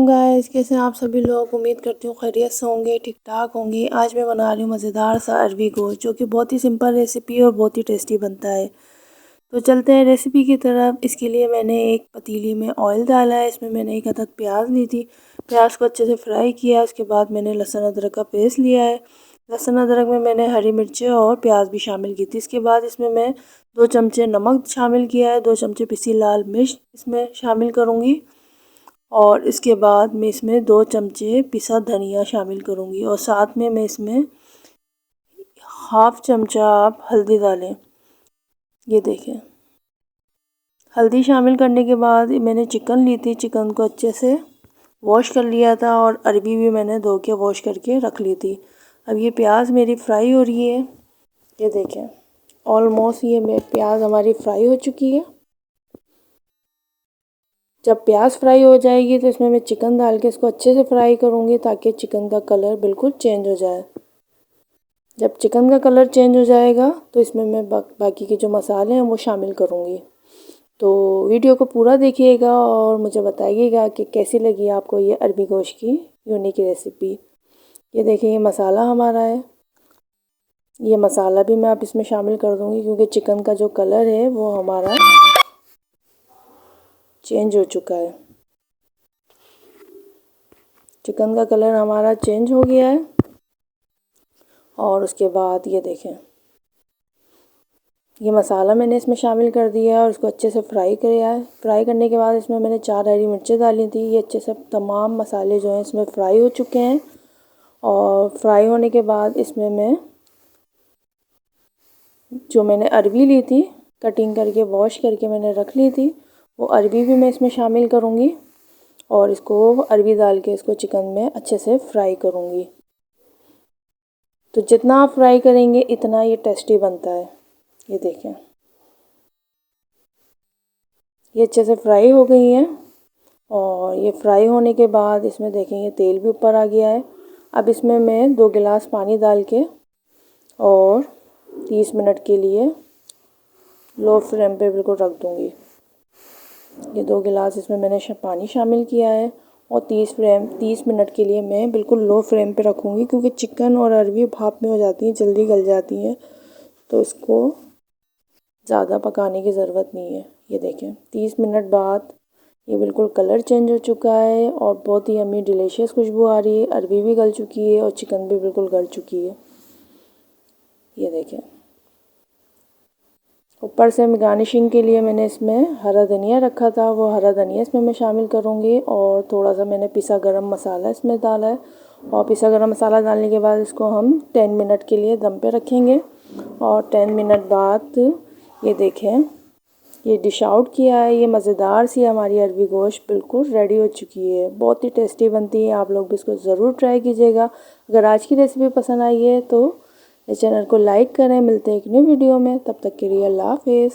Guys, कैसे हैं आप सभी लोग। उम्मीद करती हूँ खैरियत से होंगे, ठीक ठाक होंगे। आज मैं बना रही हूँ मज़ेदार सा अरबी गोश्त, जो कि बहुत ही सिंपल रेसिपी और बहुत ही टेस्टी बनता है। तो चलते हैं रेसिपी की तरफ। इसके लिए मैंने एक पतीली में ऑयल डाला है। इसमें मैंने एक अदद प्याज ली थी। प्याज को अच्छे से फ्राई किया। उसके बाद मैंने लहसुन अदरक का पेस्ट लिया है। लहसुन अदरक में मैंने हरी मिर्चें और प्याज भी शामिल की थी। इसके बाद इसमें मैं 2 चमचे नमक शामिल किया है। 2 चमचे पिसी लाल मिर्च इसमें शामिल करूँगी। और इसके बाद मैं इसमें 2 चमचे पिसा धनिया शामिल करूँगी। और साथ में मैं इसमें हाफ चमचा आप हल्दी डालें। ये देखें, हल्दी शामिल करने के बाद मैंने चिकन ली थी। चिकन को अच्छे से वॉश कर लिया था और अरबी भी मैंने धो के वॉश करके रख ली थी। अब ये प्याज मेरी फ्राई हो रही है। ये देखें, ऑलमोस्ट ये प्याज हमारी फ्राई हो चुकी है। जब प्याज फ्राई हो जाएगी तो इसमें मैं चिकन डाल के इसको अच्छे से फ्राई करूँगी, ताकि चिकन का कलर बिल्कुल चेंज हो जाए। जब चिकन का कलर चेंज हो जाएगा तो इसमें मैं बाकी के जो मसाले हैं वो शामिल करूँगी। तो वीडियो को पूरा देखिएगा और मुझे बताइएगा कि कैसी लगी आपको ये अरबी गोश्त की यूनिक रेसिपी। ये देखिए, ये मसाला हमारा है। ये मसाला भी मैं अब इसमें शामिल कर दूँगी, क्योंकि चिकन का जो कलर है वो हमारा चेंज हो चुका है। चिकन का कलर हमारा चेंज हो गया है। और उसके बाद ये देखें, ये मसाला मैंने इसमें शामिल कर दिया है और इसको अच्छे से फ्राई किया है। फ्राई करने के बाद इसमें मैंने 4 हरी मिर्चें डाली थी। ये अच्छे से तमाम मसाले जो हैं इसमें फ्राई हो चुके हैं। और फ्राई होने के बाद इसमें मैं जो मैंने अरबी ली थी, कटिंग करके वॉश करके मैंने रख ली थी, वो अरबी भी मैं इसमें शामिल करूँगी। और इसको अरबी डाल के इसको चिकन में अच्छे से फ्राई करूँगी। तो जितना आप फ्राई करेंगे इतना ये टेस्टी बनता है। ये देखें, ये अच्छे से फ्राई हो गई हैं। और ये फ्राई होने के बाद इसमें देखेंगे तेल भी ऊपर आ गया है। अब इसमें मैं 2 गिलास पानी डाल के और 30 मिनट के लिए लो फ्लेम पे बिल्कुल रख दूँगी। ये 2 गिलास इसमें मैंने पानी शामिल किया है और 30 मिनट के लिए मैं बिल्कुल लो फ्लेम पे रखूँगी, क्योंकि चिकन और अरबी भाप में हो जाती हैं, जल्दी गल जाती हैं। तो इसको ज़्यादा पकाने की ज़रूरत नहीं है। ये देखें, 30 मिनट बाद ये बिल्कुल कलर चेंज हो चुका है और बहुत ही यम्मी डिलीशियस खुशबू आ रही है। अरबी भी गल चुकी है और चिकन भी बिल्कुल गल चुकी है। ये देखें, ऊपर से गार्निशिंग के लिए मैंने इसमें हरा धनिया रखा था, वो हरा धनिया इसमें मैं शामिल करूँगी। और थोड़ा सा मैंने पिसा गरम मसाला इसमें डाला है। और पिसा गरम मसाला डालने के बाद इसको हम 10 मिनट के लिए दम पे रखेंगे। और 10 मिनट बाद ये देखें, ये डिश आउट किया है। ये मज़ेदार सी हमारी अरबी गोश्त बिल्कुल रेडी हो चुकी है। बहुत ही टेस्टी बनती है। आप लोग भी इसको ज़रूर ट्राई कीजिएगा। अगर आज की रेसिपी पसंद आई है तो इस चैनल को लाइक करें। मिलते हैं एक न्यू वीडियो में, तब तक के लिए अल्लाह हाफिज़।